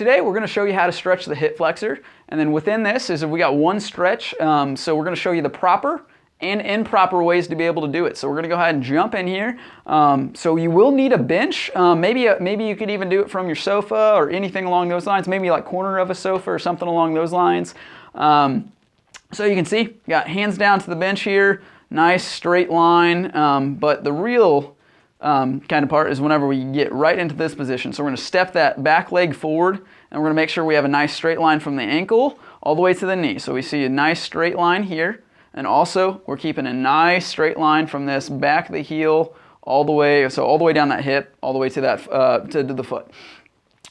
today we're going to show you how to stretch the hip flexor, and then within this is we got one stretch, so we're going to show you the proper and improper ways to be able to do it. So we're going to go ahead and jump in here. So you will need a bench. Maybe you could even do it from your sofa or anything along those lines, maybe like corner of a sofa or something along those lines. So you can see, you got hands down to the bench here, nice straight line, but the real kind of part is whenever we get right into this position. So we're going to step that back leg forward, and we're going to make sure we have a nice straight line from the ankle all the way to the knee. So we see a nice straight line here, and also we're keeping a nice straight line from this back of the heel all the way, so all the way down that hip, all the way to that to the foot.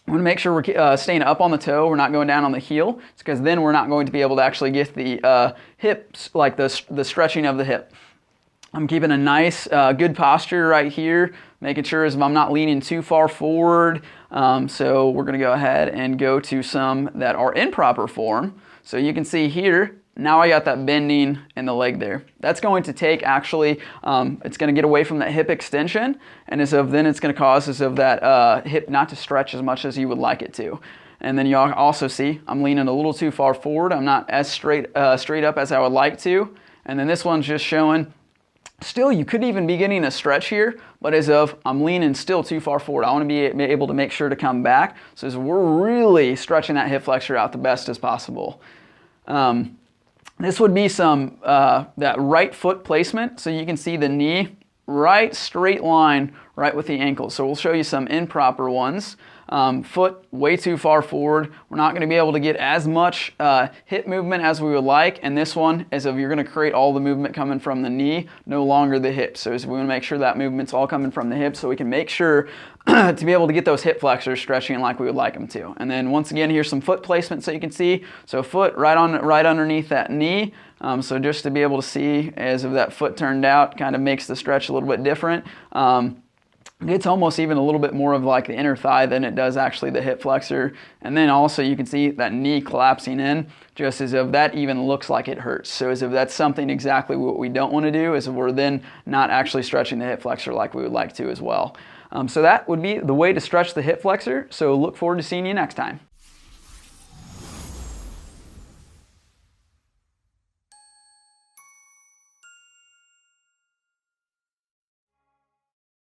We want to make sure we're staying up on the toe, we're not going down on the heel, because then we're not going to be able to actually get the hips, like the stretching of the hip. I'm keeping a nice, good posture right here, making sure as if I'm not leaning too far forward. So we're going to go ahead and go to some that are in proper form. So you can see here, now I got that bending in the leg there. That's going to take actually, it's going to get away from that hip extension, and as of then it's going to cause as of that hip not to stretch as much as you would like it to. And then you also see I'm leaning a little too far forward. I'm not as straight up as I would like to. And then this one's just showing, still you could even be getting a stretch here, but as of I'm leaning still too far forward. I want to be able to make sure to come back. So as we're really stretching that hip flexor out the best as possible. This would be some, that right foot placement. So you can see the knee, right straight line, right with the ankle. So we'll show you some improper ones. Foot way too far forward. We're not going to be able to get as much hip movement as we would like. And this one is if you're going to create all the movement coming from the knee, no longer the hip. So we want to make sure that movement's all coming from the hip so we can make sure to be able to get those hip flexors stretching like we would like them to. And then once again, here's some foot placement so you can see. So foot right underneath that knee. So just to be able to see as if that foot turned out kind of makes the stretch a little bit different. It's almost even a little bit more of like the inner thigh than it does actually the hip flexor. And then also you can see that knee collapsing in just as if that even looks like it hurts. So as if that's something exactly what we don't want to do, is if we're then not actually stretching the hip flexor like we would like to as well. So that would be the way to stretch the hip flexor. So look forward to seeing you next time.